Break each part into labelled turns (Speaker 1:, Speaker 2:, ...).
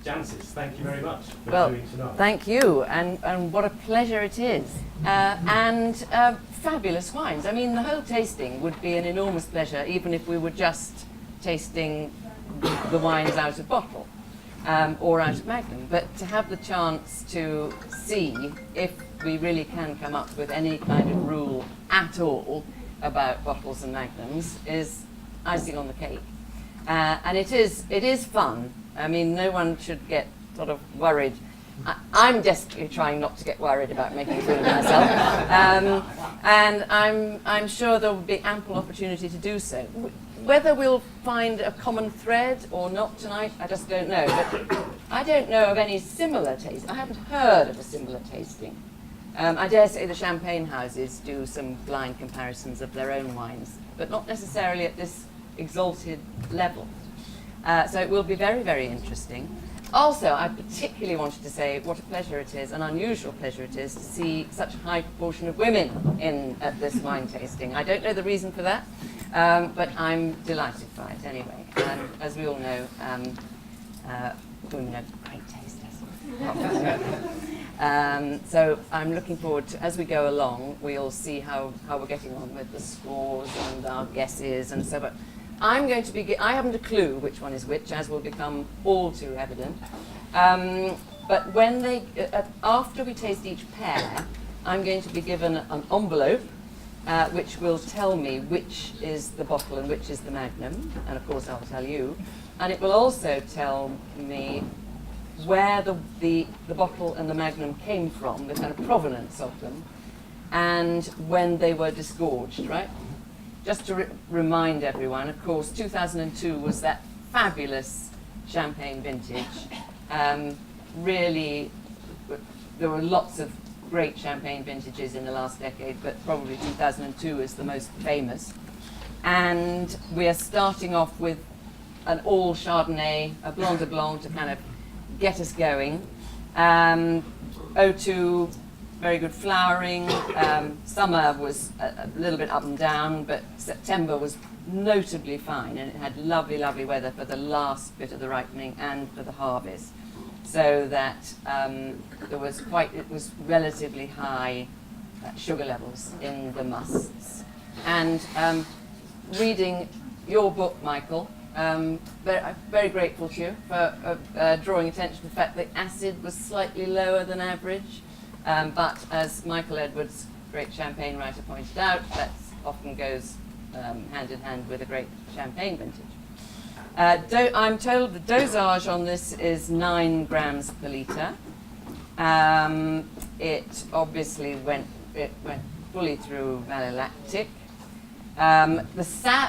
Speaker 1: Jancis, thank you very much for
Speaker 2: Well,
Speaker 1: doing tonight.
Speaker 2: thank you, and what a pleasure it is. Fabulous wines. I mean, the whole tasting would be an enormous pleasure, even if we were just tasting the wines out of bottle or out of Magnum. But to have the chance to see if we really can come up with any kind of rule at all about bottles and Magnums is icing on the cake. And it is fun. I mean, no one should get sort of worried. I'm desperately trying not to get worried about making a fool of myself. And I'm sure there will be ample opportunity to do so. Whether we'll find a common thread or not tonight, I just don't know. But I don't know of any similar taste. I haven't heard of a similar tasting. I dare say the champagne houses do some blind comparisons of their own wines, but not necessarily at this exalted level. So it will be very, very interesting. Also, I particularly wanted to say what a pleasure it is, an unusual pleasure it is, to see such a high proportion of women at this wine tasting. I don't know the reason for that, but I'm delighted by it anyway. And as we all know, women have great taste. So I'm looking forward to, as we go along, we'll see how we're getting on with the scores and our guesses and so on. I'm going to be, I haven't a clue which one is which, as will become all too evident. But when they, after we taste each pair, I'm going to be given an envelope which will tell me which is the bottle and which is the Magnum, and of course I'll tell you. And it will also tell me where the bottle and the Magnum came from, the kind of provenance of them, and when they were disgorged, right? Just to remind everyone, of course, 2002 was that fabulous champagne vintage. Really, there were lots of great champagne vintages in the last decade, but probably 2002 is the most famous. And we are starting off with an all Chardonnay, a Blanc de Blanc to kind of get us going. 02, very good flowering. Summer was a little bit up and down, but September was notably fine, and it had lovely, lovely weather for the last bit of the ripening and for the harvest. So that it was relatively high sugar levels in the musts. And reading your book, Michael, I'm very grateful to you for drawing attention to the fact that acid was slightly lower than average. But as Michael Edwards, great champagne writer, pointed out, that often goes hand in hand with a great champagne vintage. I'm told the dosage on this is 9 grams per litre. It obviously went fully through malolactic.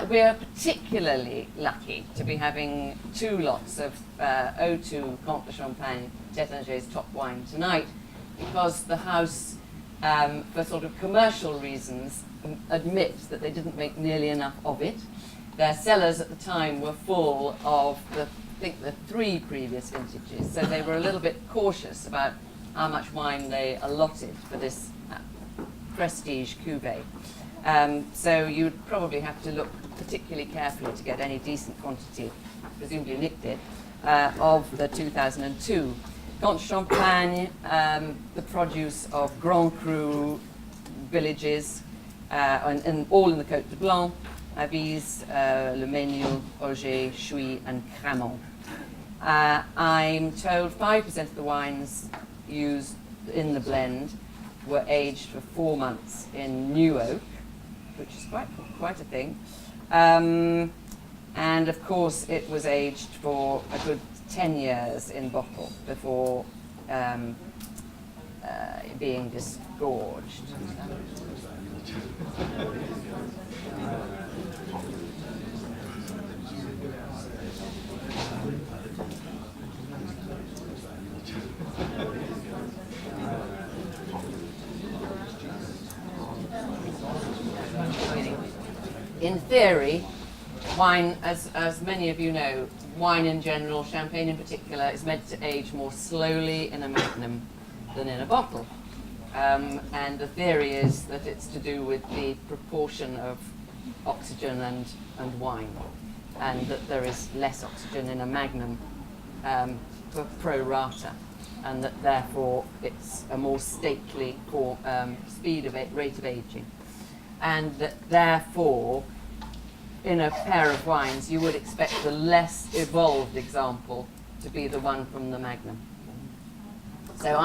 Speaker 2: We are particularly lucky to be having 2 lots of 02 Comte de Champagne Tétinger's top wine tonight, because the house, for sort of commercial reasons, admits that they didn't make nearly enough of it. Their cellars at the time were full of I think the 3 previous vintages, so they were a little bit cautious about how much wine they allotted for this Prestige Cuvée. So you'd probably have to look particularly carefully to get any decent quantity, presumably Nick did, of the 2002. Comte de Champagne, the produce of Grand Cru villages, and all in the Côte de Blanc, Avize, Le Mesnil, Auger, Chuy, and Cramont. I'm told 5% of the wines used in the blend were aged for 4 months in new oak, which is quite a thing. And of course, it was aged for a good 10 years in bottle before being disgorged. In theory, wine, as many of you know, wine in general, champagne in particular, is meant to age more slowly in a Magnum than in a bottle. And the theory is that it's to do with the proportion of oxygen and wine, and that there is less oxygen in a Magnum pro rata, and that therefore it's a more stately rate of aging, and that therefore in a pair of wines you would expect the less evolved example to be the one from the Magnum. So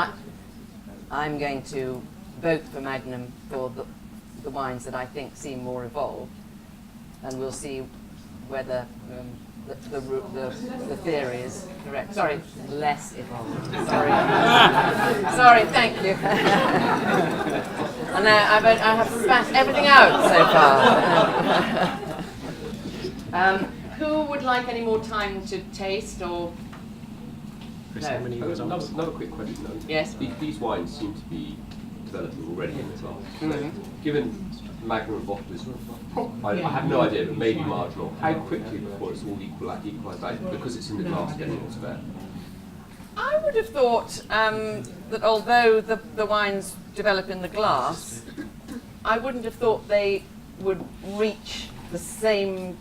Speaker 2: I'm going to vote for Magnum for the wines that I think seem more evolved, and we'll see whether the theory is correct. Sorry, less evolved. Sorry. Sorry, thank you. And I have smashed everything out so far. Who would like any more time to taste, or?
Speaker 3: Chris, how many results?
Speaker 4: Another quick question though.
Speaker 2: Yes.
Speaker 4: These wines seem to be developing already in the glass.
Speaker 2: Mm-hmm.
Speaker 4: Given Magnum and bottle is, I have no idea, but maybe marginal. How quickly before it's all equalised out, because it's in the glass getting what's fair?
Speaker 2: I would have thought that although the wines develop in the glass, I wouldn't have thought they would reach the same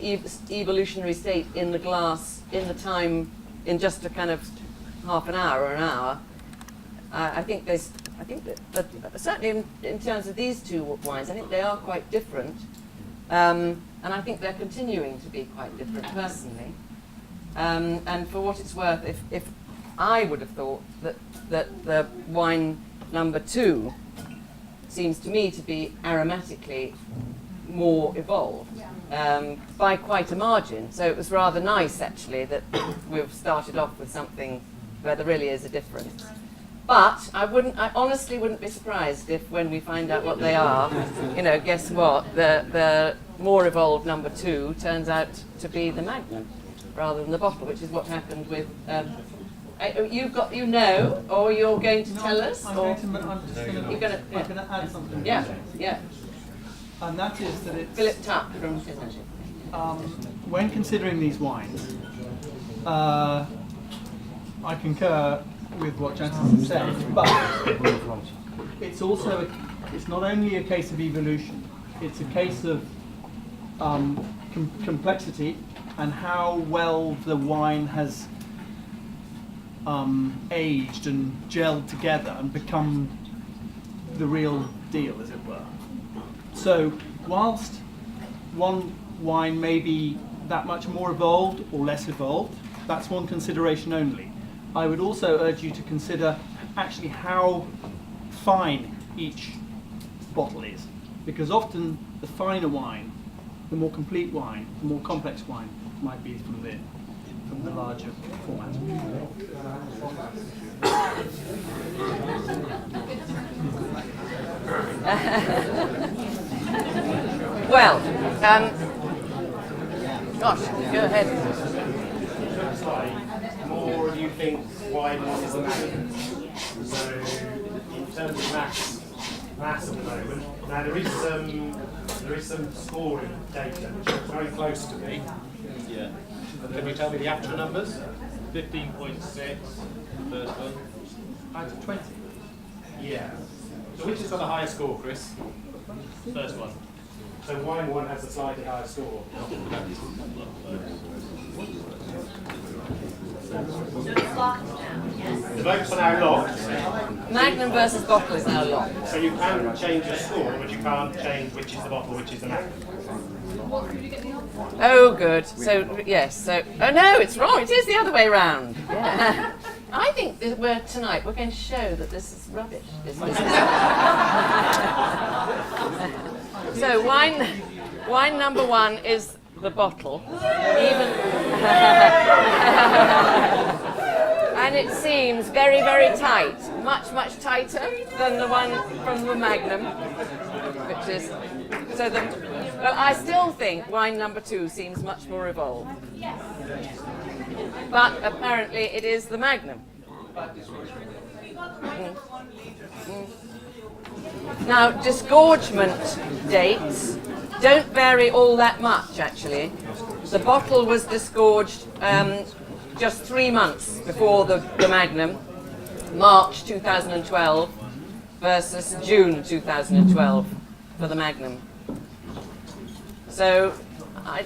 Speaker 2: evolutionary state in the glass in just a kind of half an hour or an hour. I think that certainly in terms of these two wines, I think they are quite different, and I think they're continuing to be quite different personally. And for what it's worth, if I would have thought that the wine number 2 seems to me to be aromatically more evolved by quite a margin. So it was rather nice actually that we've started off with something where there really is a difference. But I honestly wouldn't be surprised if when we find out what they are, guess what? The more evolved number 2 turns out to be the Magnum rather than the bottle, which is what happened with. Or you're going to tell us? I'm just going to
Speaker 5: add something.
Speaker 2: Yeah, yeah.
Speaker 5: And that is that it's
Speaker 2: Philip Tuck from
Speaker 5: when considering these wines, I concur with what Jancis said, but it's not only a case of evolution, it's a case of complexity and how well the wine has aged and gelled together and become the real deal, as it were. So whilst one wine may be that much more evolved or less evolved, that's one consideration only. I would also urge you to consider actually how fine each bottle is, because often the finer wine, the more complete wine, the more complex wine might be from the larger format.
Speaker 2: Well, gosh, go ahead.
Speaker 1: More you think wine is the Magnum. So in terms of mass at the moment, now there is some scoring data which looks very close to me. Yeah. Can you tell me the actual numbers? 15.6, first one.
Speaker 5: Out of 20.
Speaker 1: Yeah. So which has got the highest score, Chris? First one. So wine 1 has a slightly higher score. The votes are now locked.
Speaker 2: Magnum versus bottle is now locked.
Speaker 1: So you can change your score, but you can't change which is the bottle, which is the Magnum.
Speaker 2: Oh, good. So, yes. So, oh no, it's wrong. It is the other way round. Yeah. I think that tonight we're going to show that this is rubbish. So, wine number 1 is the bottle, and it seems very, very tight, much tighter than the one from the Magnum, which is Well, I still think wine number 2 seems much more evolved. But apparently it is the Magnum. Now, disgorgement dates don't vary all that much, actually. The bottle was disgorged just 3 months before the Magnum, March 2012 versus June 2012 for the Magnum. So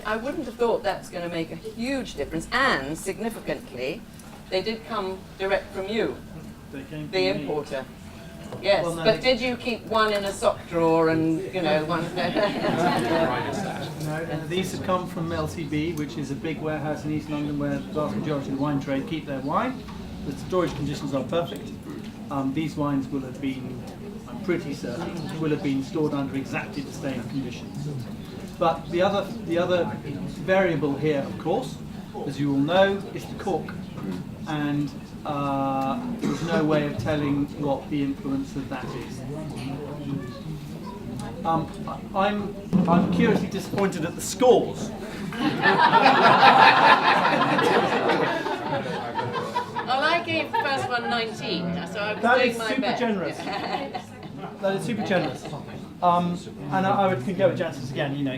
Speaker 2: I wouldn't have thought that's going to make a huge difference. And significantly, they did come direct from you, the importer. Yes,
Speaker 5: Well, no,
Speaker 2: but did you keep one in a sock drawer and, you know, one...
Speaker 5: No, these have come from LCB, which is a big warehouse in East London where the vast majority of the wine trade keep their wine. The storage conditions are perfect. These wines will have been, I'm pretty certain, will have been stored under exactly the same conditions. But the other variable here, of course, as you all know, is the cork. And there's no way of telling what the influence of that is. I'm curiously disappointed at the scores.
Speaker 2: Well, I gave the first one 19, so I was
Speaker 5: That
Speaker 2: doing
Speaker 5: is
Speaker 2: my
Speaker 5: super
Speaker 2: best.
Speaker 5: generous. That is super generous. And I would go with Jancis again, you know,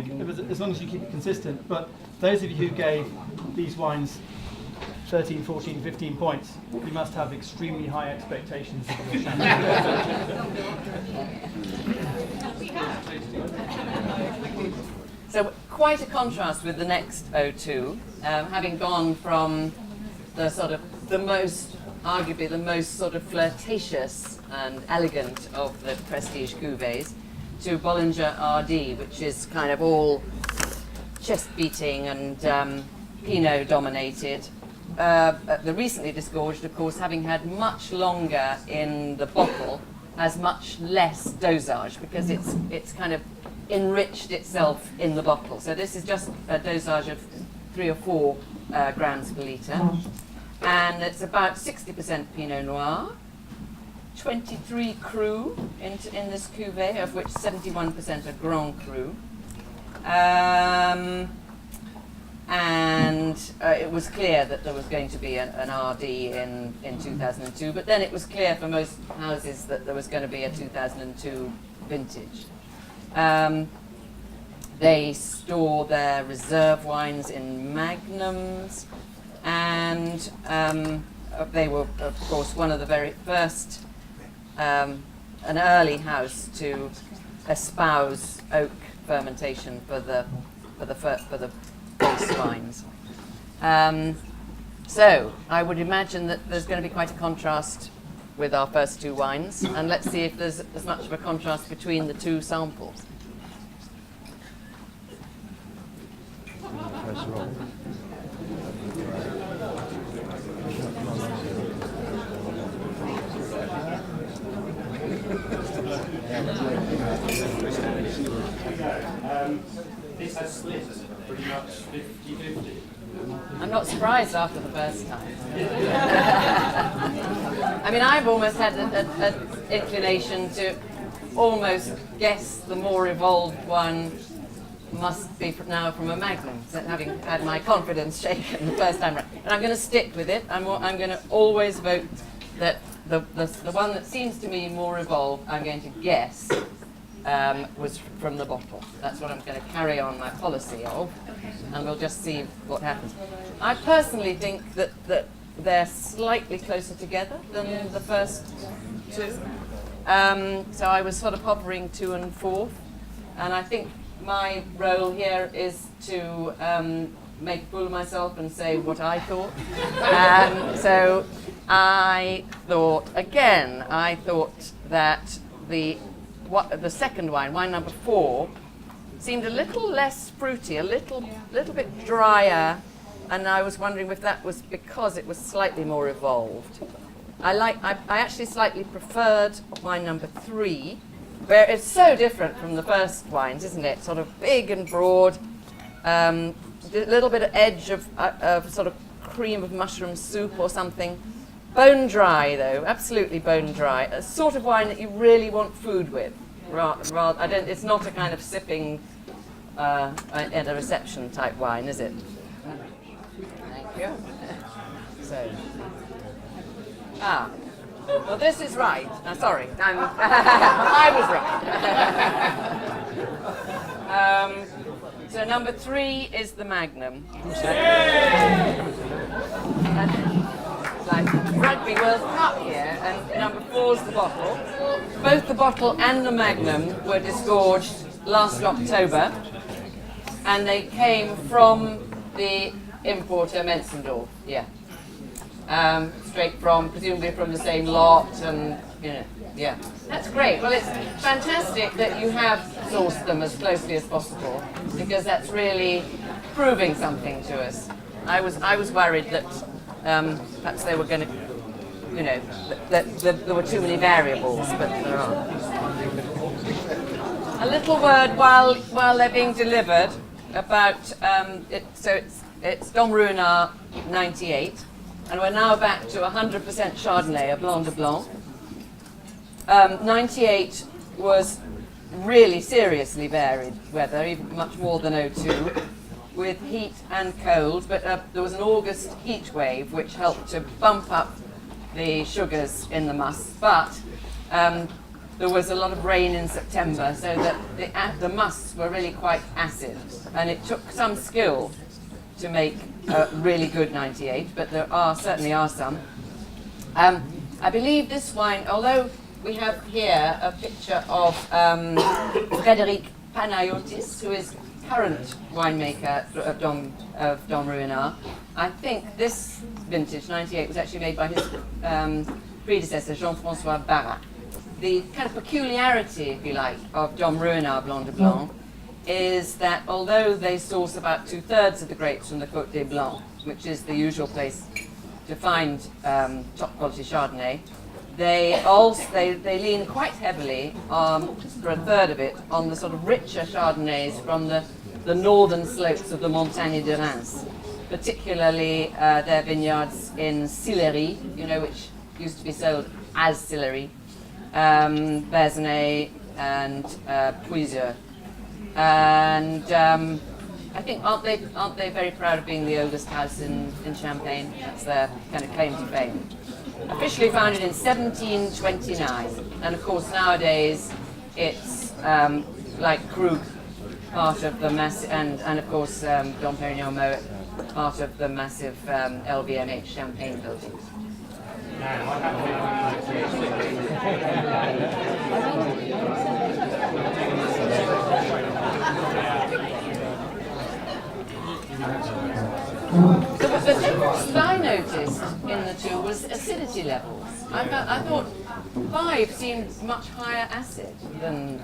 Speaker 5: as long as you keep it consistent. But those of you who gave these wines 13, 14, 15 points, you must have extremely high expectations of your champagne.
Speaker 2: So quite a contrast with the next O2, having gone from the sort of arguably the most sort of flirtatious and elegant of the Prestige Cuvées to Bollinger RD, which is kind of all chest beating and Pinot dominated. The recently disgorged, of course, having had much longer in the bottle, has much less dosage because it's kind of enriched itself in the bottle. So this is just a dosage of 3 or 4 grams per litre. And it's about 60% Pinot Noir, 23 Cru in this cuvée, of which 71% are Grand Cru. And it was clear that there was going to be an RD in 2002, but then it was clear for most houses that there was going to be a 2002 vintage. They store their reserve wines in magnums, and they were, of course, one of the very first, an early house to espouse oak fermentation for the base wines. So I would imagine that there's going to be quite a contrast with our first 2 wines, and let's see if there's as much of a contrast between the 2 samples.
Speaker 1: This has split pretty much 50-50.
Speaker 2: I'm not surprised after the first time. I mean, I've almost had an inclination to almost guess the more evolved one must be now from a Magnum, so having had my confidence shaken the first time round. And I'm going to stick with it. I'm going to always vote that the one that seems to me more evolved, I'm going to guess, was from the bottle. That's what I'm going to carry on my policy of, and we'll just see what happens. I personally think that they're slightly closer together than the first 2. So I was sort of hovering 2 and 4, and I think my role here is to make a fool of myself and say what I thought. So I thought that the second wine number 4, seemed a little less fruity, a little bit drier, and I was wondering if that was because it was slightly more evolved. I actually slightly preferred wine number 3, where it's so different from the first wines, isn't it? Sort of big and broad, a little bit of edge of sort of cream of mushroom soup or something. Bone dry though, absolutely bone dry. A sort of wine that you really want food with. It's not a kind of sipping at a reception type wine, is it? Thank you. So, well, this is right. Sorry, I was right. So number 3 is the Magnum. It's like Rugby World Cup here, and number 4 is the bottle. Both the bottle and the Magnum were disgorged last October. and they came from the importer Menzendorf, yeah. Straight from, presumably from the same lot, and you know, yeah. That's great. Well, it's fantastic that you have sourced them as closely as possible, because that's really proving something to us. I was worried that perhaps they were going to, you know, that there were too many variables, but there aren't. A little word while they're being delivered about it. So it's Dom Ruinart 98. And we're now back to 100% Chardonnay, a Blanc de Blanc. 98 was really seriously varied weather, even much more than 02, with heat and cold, but there was an August heat wave which helped to bump up the sugars in the must, but there was a lot of rain in September, so that the musts were really quite acid, and it took some skill to make a really good 98, but there certainly are some. I believe this wine, although we have here a picture of Frédéric Panayotis, who is current winemaker of Dom Ruinart. I think this vintage, 98, was actually made by his predecessor, Jean-François Barra. The kind of peculiarity, if you like, of Dom Ruinart Blanc de Blanc is that although they source about 2/3 of the grapes from the Côte des Blancs, which is the usual place to find top quality Chardonnay, they lean quite heavily, for a third of it, on the sort of richer Chardonnays from the northern slopes of the Montagne de Reims, particularly their vineyards in Sillery, you know, which used to be sold as Sillery, Verzenay and Puiseux. And I think aren't they very proud of being the oldest house in Champagne? That's their kind of claim to fame. Officially founded in 1729, and of course nowadays it's like Krug, part of the massive, and of course Dom Pérignon Moet, part of the massive LVMH Champagne building. The difference that I noticed in the two was acidity levels. I thought 5 seemed much higher acid than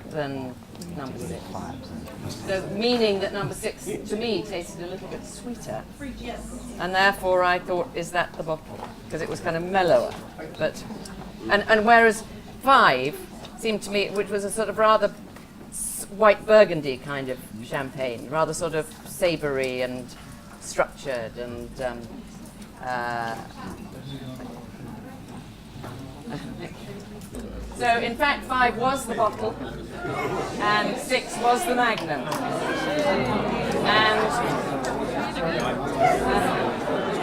Speaker 2: number 6. So meaning that number 6 to me tasted a little bit sweeter. And therefore I thought, is that the bottle? Because it was kind of mellower. But and whereas 5 seemed to me, which was a sort of rather white burgundy kind of champagne, rather sort of savoury and structured and so in fact 5 was the bottle and 6 was the Magnum,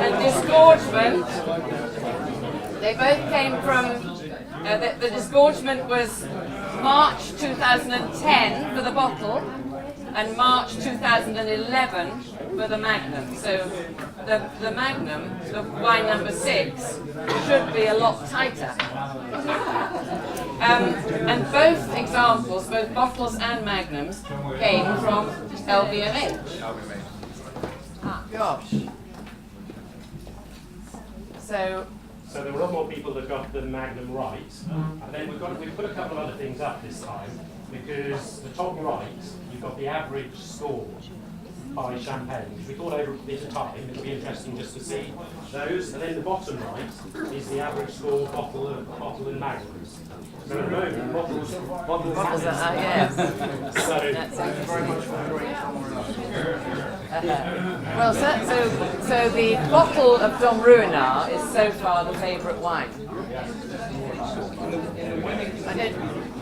Speaker 2: and disgorgement, they both came from the disgorgement was March 2010 for the bottle and March 2011 for the Magnum. So the Magnum, the wine number 6, should be a lot tighter. And both examples, both bottles and Magnums, came from LVMH. Ah, gosh. So
Speaker 1: there were a lot more people that got the Magnum right, and then we put a couple of other things up this time, because the top right, you've got the average score by Champagne, which we thought over a bit of time it would be interesting just to see those, and then the bottom right is the average score bottle and Magnums. So at the moment, bottles
Speaker 2: are, yes.
Speaker 1: So thank you very much for the great
Speaker 2: Well, so the bottle of Dom Ruinart is so far the favourite wine.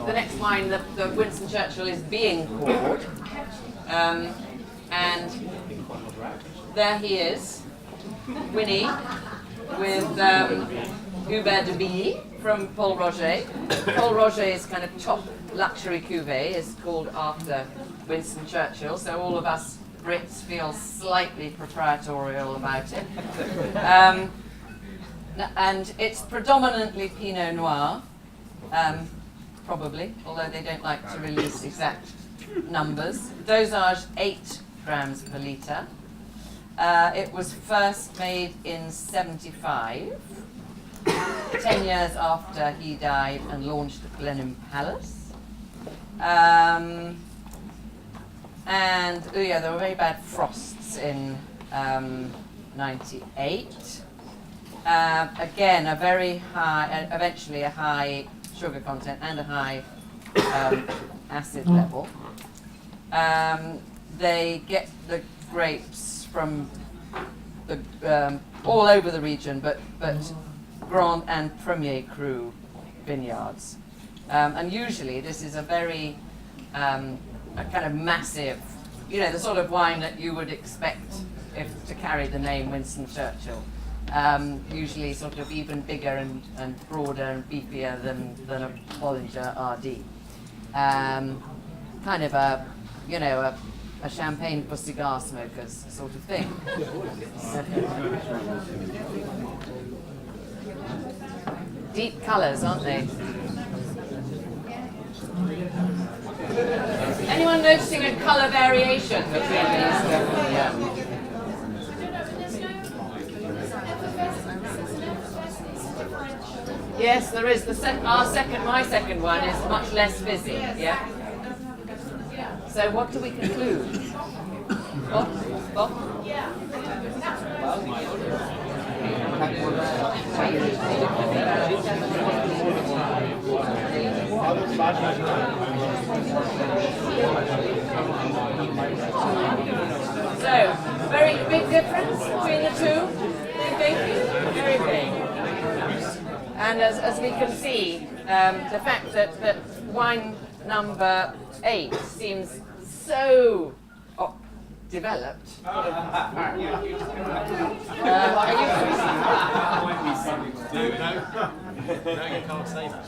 Speaker 2: The next wine, the Winston Churchill, is being poured. And there he is, Winnie, with Hubert de Billy from Paul Roger. Paul Roger's kind of top luxury cuvée is called after Winston Churchill, so all of us Brits feel slightly proprietorial about it. And it's predominantly Pinot Noir, probably, although they don't like to release exact numbers. Dosage 8 grams per litre. It was first made in 75, 10 years after he died and launched at Blenheim Palace. And oh yeah, there were very bad frosts in 98. Again, a very high, eventually a high sugar content and a high acid level. They get the grapes from the, all over the region, but Grand and Premier Cru vineyards. And usually this is a very a kind of massive, you know, the sort of wine that you would expect to carry the name Winston Churchill. Usually sort of even bigger and broader and beefier than a Bollinger RD. Kind of a, you know, a champagne for cigar smokers sort of thing. Deep colours, aren't they? Anyone noticing a colour variation between these? Yeah. Yes, there is. My second one is much less fizzy. Yeah. So what do we conclude? Bob? So, very big difference between the two, you think? Very big. And as we can see, the fact that wine number 8 seems so developed. Are you?
Speaker 3: No, you can't say that.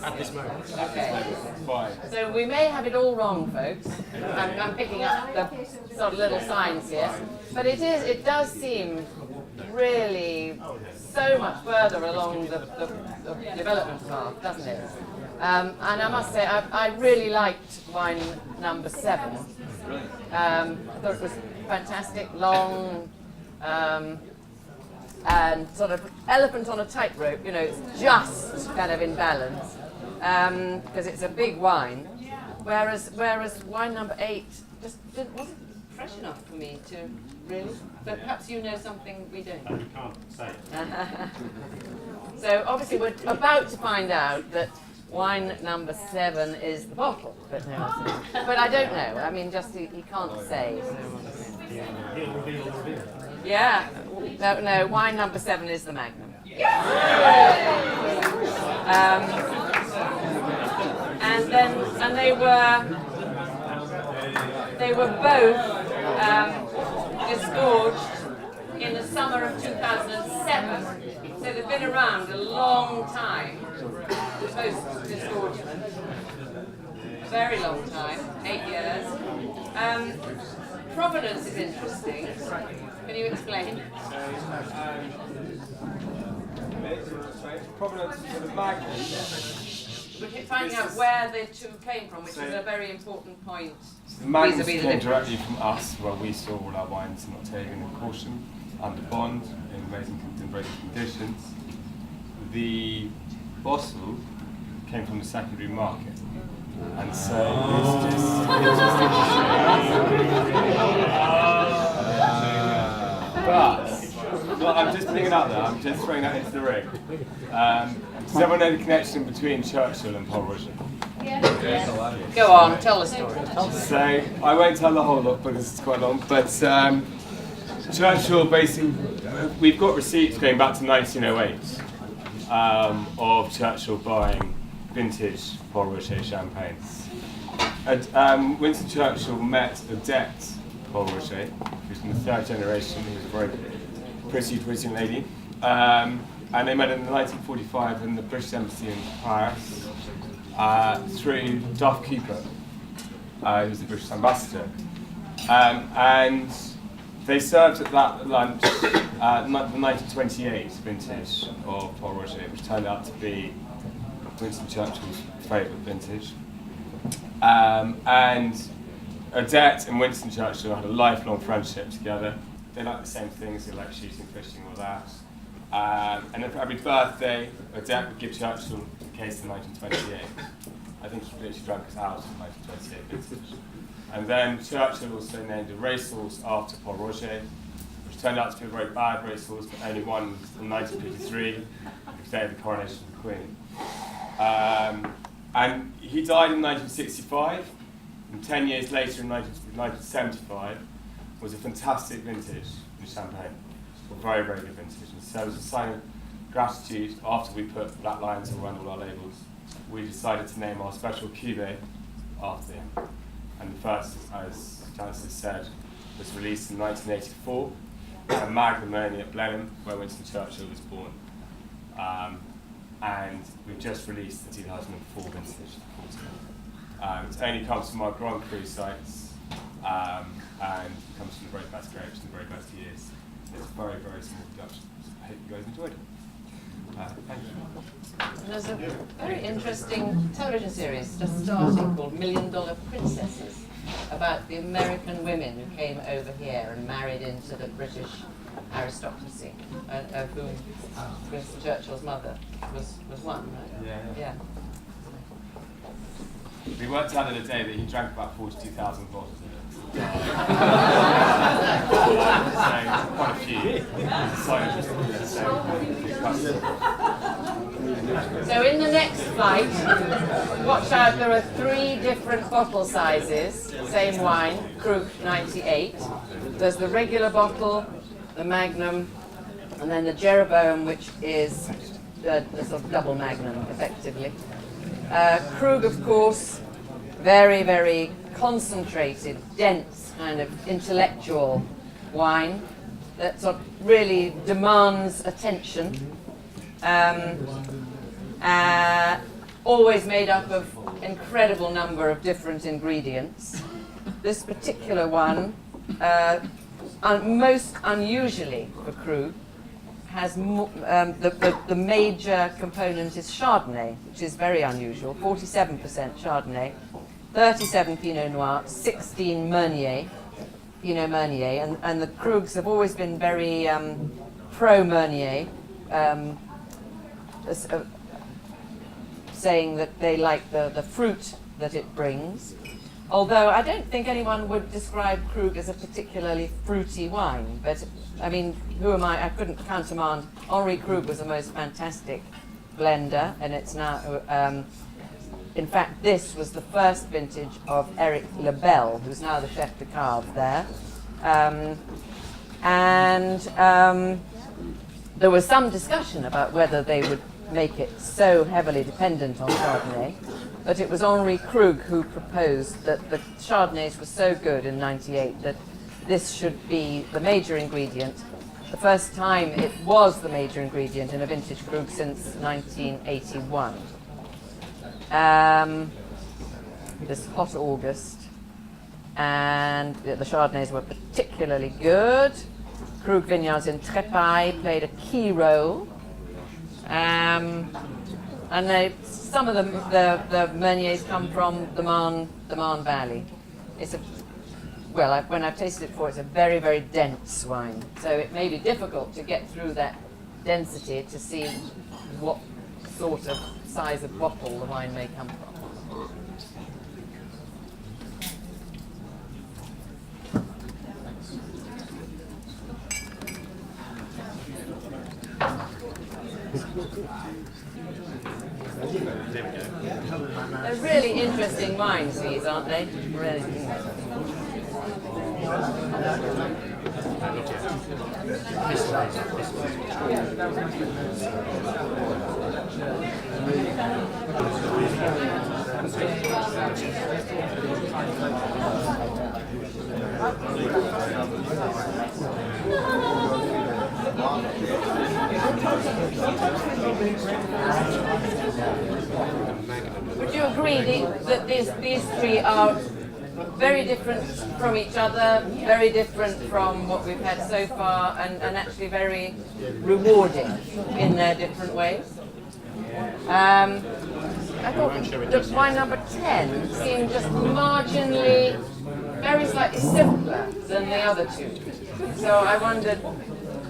Speaker 3: At this moment.
Speaker 2: Okay. So we may have it all wrong, folks. I'm picking up the sort of little signs here, but it does seem really so much further along the development path, doesn't it? And I must say, I really liked wine number 7. I thought it was fantastic, long, and sort of elephant on a tightrope. You know, it's just kind of in balance because it's a big wine. Whereas wine number 8 just wasn't fresh enough for me to really. But perhaps you know something we don't.
Speaker 1: You can't say it.
Speaker 2: So obviously we're about to find out that wine number 7 is the bottle, but I don't know. I mean, just he can't say.
Speaker 1: He'll reveal the reveal.
Speaker 2: Yeah, no. Wine number 7 is the Magnum. And they were both disgorged in the summer of 2007. So they've been around a long time. Post disgorgement, a very long time, 8 years. Provenance is interesting. Can you explain?
Speaker 6: Provenance for the Magnum.
Speaker 2: We're finding out where the two came from, which is a very important point.
Speaker 6: The Magnums
Speaker 2: vis-a-vis the
Speaker 6: came
Speaker 2: difference.
Speaker 6: directly from us, where we store all our wines in Octavian and Caution under bond in very good conditions. The bottle came from the secondary market, and so it's just but well, I'm just putting it out there. I'm just throwing that into the ring. Does everyone know the connection between Churchill and Pall Mall?
Speaker 2: Go on, tell the story.
Speaker 6: So I won't tell the whole lot because it's quite long. But Churchill basically, we've got receipts going back to 1908 of Churchill buying vintage Pall Mall champagne. And Winston Churchill met Odette Pall Mall, who's from the 3rd generation, who was a very pretty Parisian lady. And they met in 1945 in the British Embassy in Paris through Duff Cooper, who was the British ambassador. And they served at that lunch the 1928 vintage of Pall Mall, which turned out to be Winston Churchill's favourite vintage. And Odette and Winston Churchill had a lifelong friendship together. They liked the same things, they liked shooting, fishing, all that. And then for every birthday, Odette would give Churchill a case in 1928. I think he literally drank us out in 1928 vintage. And then Churchill also named a racehorse after Paul Roger, which turned out to be a very bad racehorse, but only won in 1953, the day of the coronation of the Queen. And he died in 1965, and 10 years later in 1975 was a fantastic vintage in Champagne. A very, very good vintage. And so as a sign of gratitude, after we put black lines around all our labels, we decided to name our special cuvée after him. And the first, as Jancis said, was released in 1984, a Magnum only at Blenheim, where Winston Churchill was born. And we've just released the 2004 vintage. It only comes from our Grand Cru sites, and comes from the very best grapes and the very best years. It's a very, very small production. So I hope you guys enjoyed it. Thank you.
Speaker 2: And there's a very interesting television series just starting called $1 Million Princesses, about the American women who came over here and married into the British aristocracy, of whom Winston Churchill's mother was one, right? Yeah.
Speaker 6: We worked out the other day that he drank about 42,000 bottles of it. So, quite a few.
Speaker 2: So in the next flight, watch out, there are 3 different bottle sizes, same wine, Krug 98. There's the regular bottle, the Magnum, and then the Jeroboam, which is the sort of double Magnum, effectively. Krug, of course, very, very concentrated, dense, kind of intellectual wine that sort of really demands attention. Always made up of incredible number of different ingredients. This particular one, most unusually for Krug, has the major component is Chardonnay, which is very unusual. 47% Chardonnay, 37 Pinot Noir, 16 Meunier, Pinot Meunier, and the Krugs have always been very pro Meunier, saying that they like the fruit that it brings. Although I don't think anyone would describe Krug as a particularly fruity wine, but I mean, who am I? I couldn't countermand. Henri Krug was the most fantastic blender, and it's now, in fact, this was the first vintage of Eric Lebel, who's now the chef de cave there. There was some discussion about whether they would make it so heavily dependent on Chardonnay, but it was Henri Krug who proposed that the Chardonnays were so good in '98 that this should be the major ingredient. The first time it was the major ingredient in a vintage Krug since 1981. This hot August, and the Chardonnays were particularly good. Krug vineyards in Trepaille played a key role. And some of the Meuniers come from the Marne Valley. It's when I've tasted it before, it's a very, very dense wine. So it may be difficult to get through that density to see what sort of size of bottle the wine may come from. They're really interesting wines, these, aren't they? Really. Would you agree that these three are very different from each other, very different from what we've had so far, and actually very rewarding in their different ways? I thought that wine number 10 seemed just marginally very slightly simpler than the other two. So I wondered,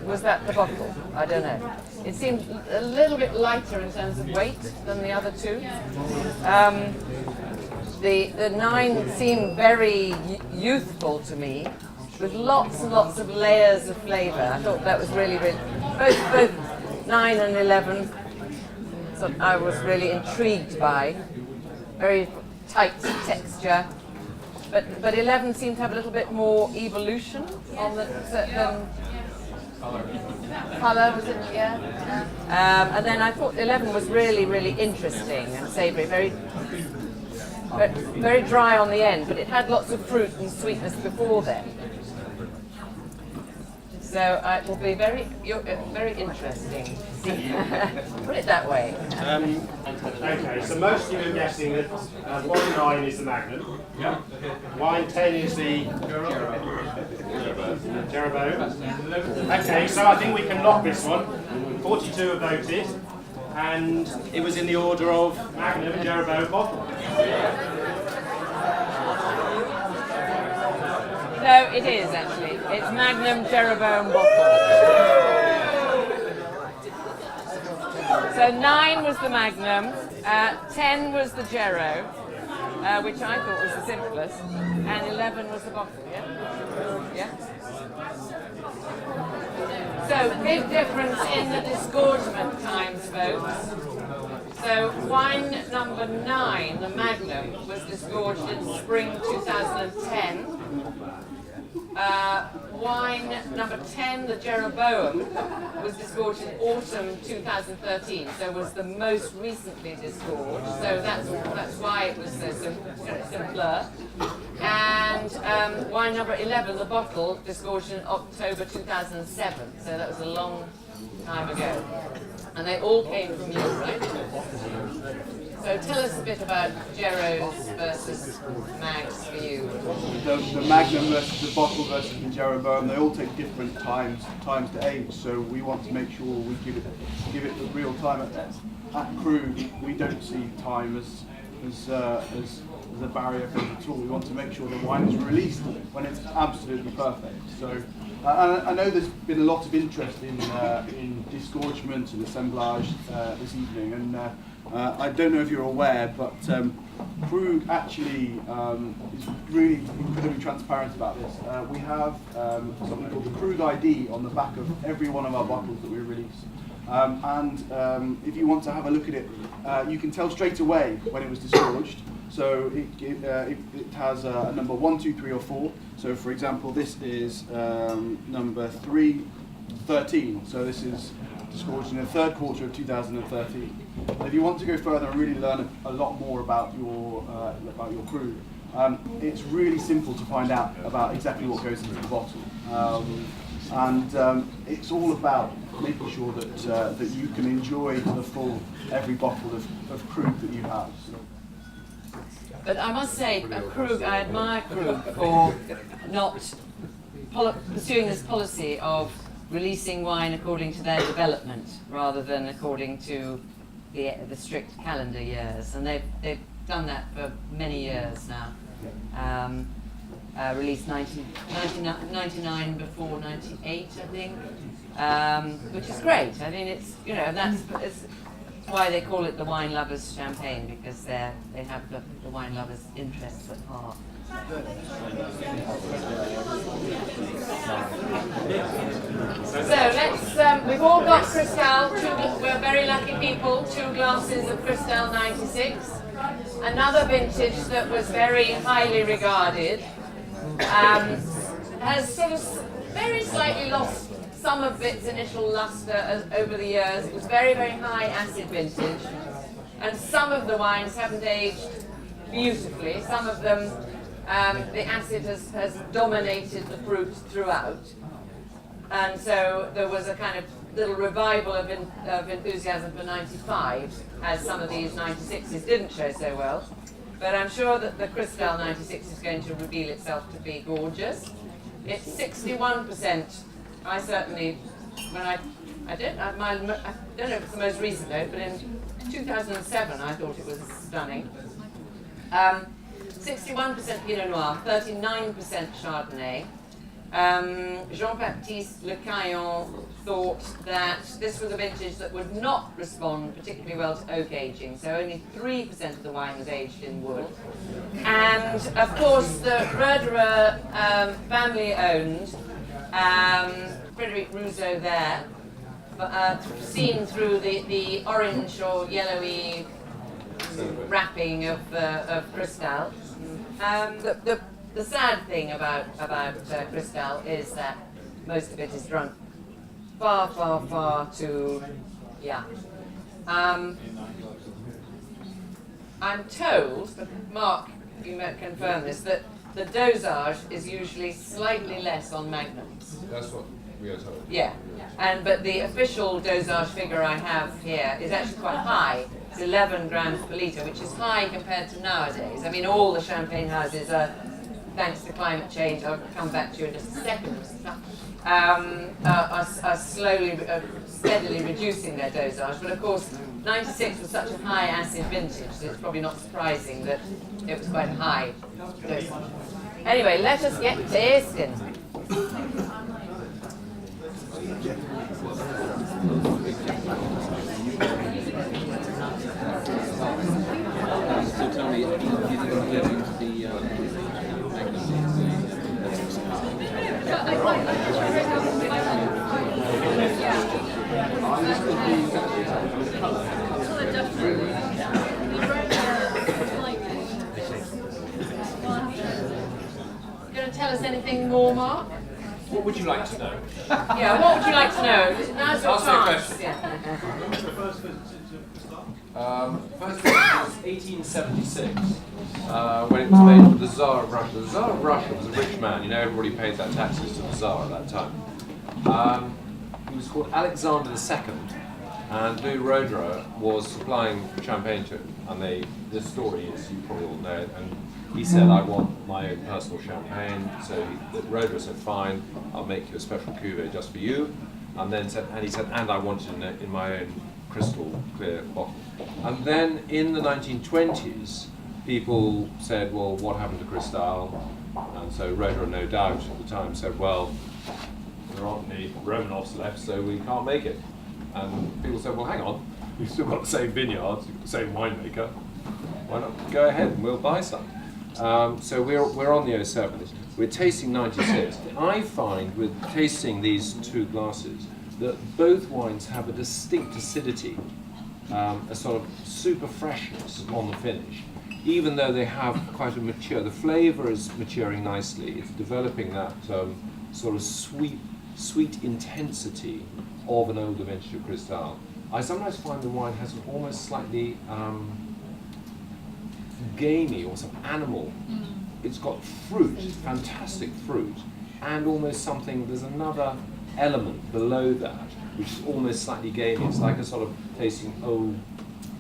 Speaker 2: was that the bottle? I don't know. It seemed a little bit lighter in terms of weight than the other two. The 9 seemed very youthful to me, with lots and lots of layers of flavour. I thought that was really, really, both 9 and 11, so I was really intrigued by. Very tight texture, but 11 seemed to have a little bit more evolution on the colour, was it? Yeah. And then I thought 11 was really, really interesting and savoury, very dry on the end, but it had lots of fruit and sweetness before then. So it will be very interesting. Put it that way.
Speaker 1: Okay, so most of you are guessing that wine 9 is the Magnum. Yeah. Wine 10 is the Jeroboam. Okay, so I think we can lock this one. 42 have voted, and it was in the order of Magnum Jeroboam bottle.
Speaker 2: No, it is actually. It's Magnum Jeroboam bottle. So 9 was the Magnum, 10 was the Jero, which I thought was the simplest, and 11 was the bottle, yeah? So, big difference in the disgorgement times, folks. So, wine number 9, the Magnum, was disgorged in spring 2010. Wine number 10, the Jeroboam, was disgorged in autumn 2013, so was the most recently disgorged, so that's why it was so simpler. And wine number 11, the bottle, disgorged in October 2007, so that was a long time ago. And they all came from you, right? So tell us a bit about Jeros versus Mags for you.
Speaker 7: The Magnum versus the bottle versus the Jeroboam, they all take different times to age, so we want to make sure we give it the real time. At Krug, we don't see time as a barrier for it at all. We want to make sure the wine is released when it's absolutely perfect. So I know there's been a lot of interest in disgorgement and assemblage this evening, and I don't know if you're aware, but Krug actually is really incredibly transparent about this. We have something called the Krug ID on the back of every one of our bottles that we release. And if you want to have a look at it, you can tell straight away when it was disgorged. So it has a number 1, 2, 3, or 4. So for example, this is number 313. So this is disgorged in the third quarter of 2013. If you want to go further and really learn a lot more about your Krug, it's really simple to find out about exactly what goes into the bottle. And it's all about making sure that you can enjoy to the full every bottle of Krug that you have.
Speaker 2: But I must say, Krug, I admire Krug for not pursuing this policy of releasing wine according to their development rather than according to the strict calendar years. And they've done that for many years now. Released 99 before 98, I think, which is great. I mean, it's that's why they call it the wine lovers champagne, because they have the wine lovers' interests at heart. So we've all got Cristal. We're very lucky people. 2 glasses of Cristal 96. Another vintage that was very highly regarded. Has sort of very slightly lost some of its initial luster over the years. It was very, very high acid vintage, and some of the wines haven't aged beautifully. Some of them, the acid has dominated the fruit throughout, and so there was a kind of little revival of enthusiasm for 95, as some of these 96s didn't show so well. But I'm sure that the Cristal 96 is going to reveal itself to be gorgeous. It's 61%. I certainly, I don't know if it's the most recent note, but in 2007 I thought it was stunning. 61% Pinot Noir, 39% Chardonnay. Jean-Baptiste Le Caillon thought that this was a vintage that would not respond particularly well to oak aging, so only 3% of the wine was aged in wood. And of course, the Roederer family owned Frederic Rousseau there, seen through the orange or yellowy wrapping of Cristal. The sad thing about Cristal is that most of it is drunk far, far, far too young. I'm told, but Mark, you might confirm this, that the dosage is usually slightly less on magnums.
Speaker 4: That's what we are told.
Speaker 2: Yeah, but the official dosage figure I have here is actually quite high. It's 11 grams per litre, which is high compared to nowadays. I mean, all the champagne houses are, thanks to climate change, I'll come back to you in just a second, are slowly, steadily reducing their dosage. But of course, 96 was such a high acid vintage that it's probably not surprising that it was quite high dosage. Anyway, let us get tasting.
Speaker 3: So tell me, you think I'm getting the
Speaker 2: Going to tell us anything more, Mark?
Speaker 4: What would you like to know?
Speaker 2: Yeah, what would you like to know? Now's your
Speaker 4: Ask me a
Speaker 2: chance.
Speaker 4: question.
Speaker 2: Yeah.
Speaker 4: First one was 1876, when it was made for the Tsar of Russia. The Tsar of Russia was a rich man. You know, everybody paid their taxes to the Tsar at that time. He was called Alexander II, and Louis Roederer was supplying champagne to him. And this story is, you probably all know it, and he said, I want my own personal champagne. So Roederer said, fine, I'll make you a special cuvée just for you. And then he said, and I want it in my own crystal clear bottle. And then in the 1920s, people said, well, what happened to Cristal? And so Roederer, no doubt, at the time said, well, there aren't any Romanovs left, so we can't make it. And people said, well, hang on, you've still got the same vineyards, you've got the same winemaker. Why not go ahead and we'll buy some? So we're on the 07. We're tasting 96. I find with tasting these two glasses that both wines have a distinct acidity, a sort of super freshness on the finish, even though they have quite a mature, the flavour is maturing nicely. It's developing that sort of sweet intensity of an older vintage of Cristal. I sometimes find the wine has an almost slightly gamey or some animal. It's got fruit, fantastic fruit, and almost something, there's another element below that, which is almost slightly gamey. It's like a sort of tasting old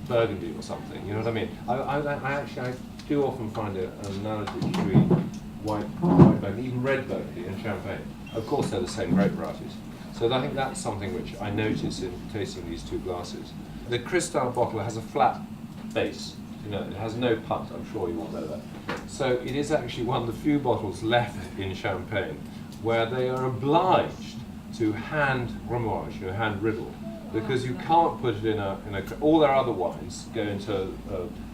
Speaker 4: Burgundy or something, you know what I mean? I do often find an analogy between white Burgundy, even red Burgundy and Champagne. Of course they're the same grape varieties. So I think that's something which I notice in tasting these two glasses. The Cristal bottle has a flat base. You know, it has no punt, I'm sure you all know that. So it is actually one of the few bottles left in Champagne where they are obliged to hand remorage, hand riddle, because you can't put it in a all their other wines go into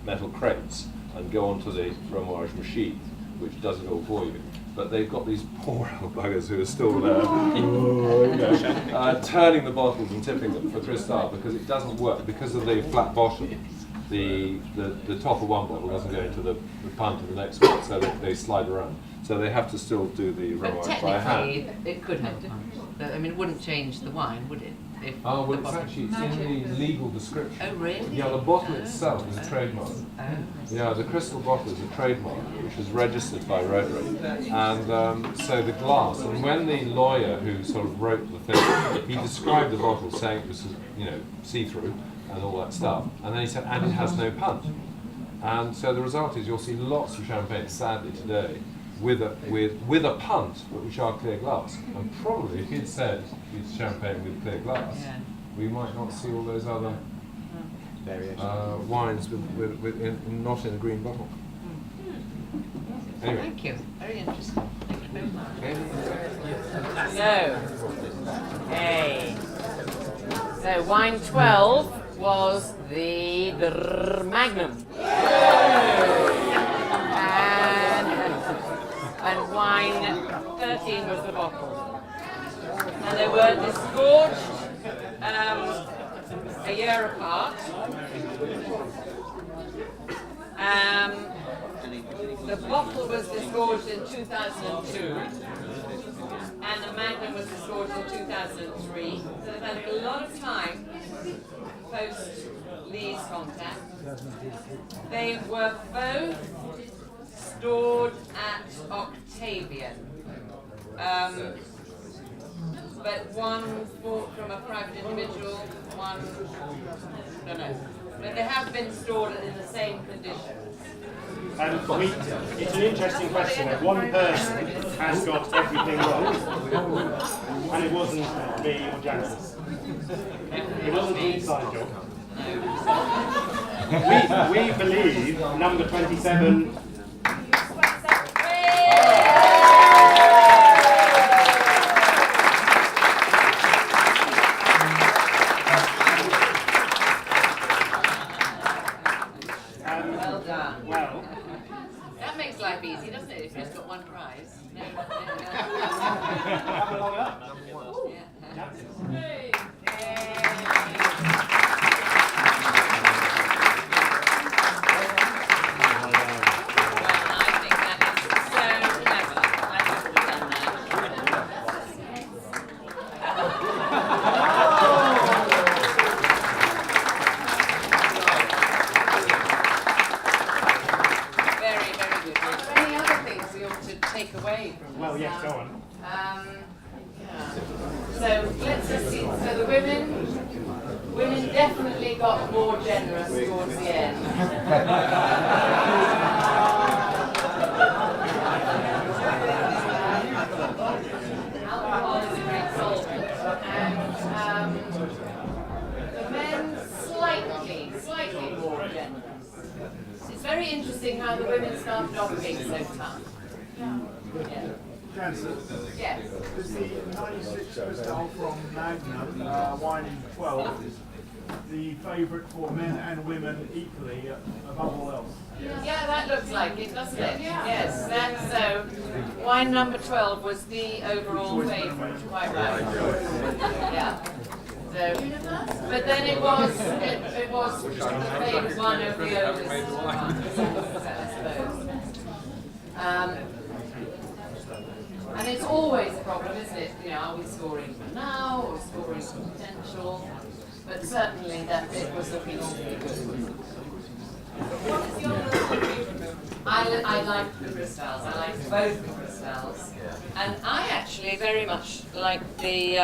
Speaker 4: metal crates and go onto the remorage machine, which does it all for you. But they've got these poor old buggers who are still there, turning the bottles and tipping them for Cristal because it doesn't work because of the flat bottom. The top of one bottle doesn't go into the punt of the next one, so they slide around. So they have to still do the
Speaker 2: But
Speaker 4: remorage by hand.
Speaker 2: technically, it could have punt. I mean, it wouldn't change the wine, would it? If
Speaker 4: Oh, well,
Speaker 2: the
Speaker 4: it's
Speaker 2: bottle-
Speaker 4: actually in the legal description.
Speaker 2: Oh, really?
Speaker 4: Yeah, the bottle itself is a trademark.
Speaker 2: Oh.
Speaker 4: Yeah, the crystal bottle is a trademark, which was registered by Roederer. And so the glass, and when the lawyer who sort of wrote the thing, he described the bottle saying it was, see-through and all that stuff. And then he said, and it has no punt. And so the result is you'll see lots of champagne, sadly, today, with a punt, which are clear glass. And probably if he'd said it's champagne with clear glass,
Speaker 2: Yeah.
Speaker 4: we might not see all those other wines with not in a green bottle. Anyway.
Speaker 2: Thank you. Very interesting. Thank you very much. So wine 12 was the Magnum. And wine 13 was the bottle. And they were disgorged a year apart. The bottle was disgorged in 2002, and the Magnum was disgorged in 2003. So they've had a lot of time post Lee's contact. They were both stored at Octavian, but one bought from a private individual, one, I don't know. But they have been stored in the same condition.
Speaker 1: It's an interesting question. One person has got everything wrong, and it wasn't me or Jancis. It wasn't the inside job. We believe number 27.
Speaker 2: That makes life easy, doesn't it? If you've just got one prize.
Speaker 1: Well, yes, go on.
Speaker 2: So let's just see. So the women definitely got more generous towards the end. Alcohol is a great solvent, and the men slightly more generous. It's very interesting how the women started off being so tough. Yeah.
Speaker 7: Jancis,
Speaker 2: Yes.
Speaker 7: is the 96 Cristal from Magnum, wine in 12, the favourite for men and women equally above all else?
Speaker 2: Yeah, that looks like it, doesn't it? Yes, that's so. Wine number 12 was the overall favourite, quite right. Yeah. So, but then it was the favourite one of the oldest ones, I suppose. And it's always a problem, isn't it? You know, are we scoring for now or scoring for potential? But certainly that bit was looking awfully good. I like the Cristals. I like both the Cristals, and I actually very much like the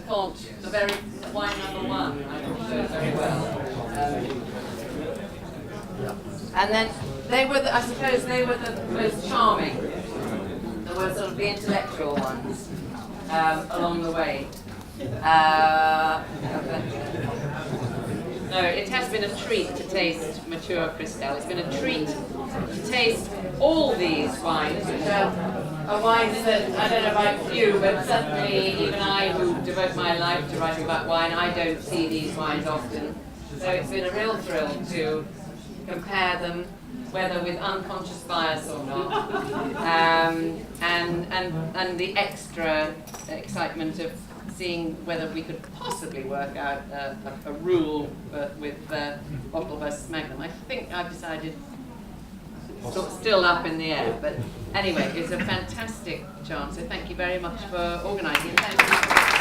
Speaker 2: Comte, the very wine number 1. I thought showed very well. And then they were, I suppose, they were the most charming. They were sort of the intellectual ones along the way. No, it has been a treat to taste mature Cristal. It's been a treat to taste all these wines, which are wines that, I don't know about you, but certainly even I, who devote my life to writing about wine, I don't see these wines often. So it's been a real thrill to compare them, whether with unconscious bias or not, and the extra excitement of seeing whether we could possibly work out a rule with bottle versus Magnum. I think I've decided still up in the air, but anyway, it's a fantastic chance. So thank you very much for organising. Thank you.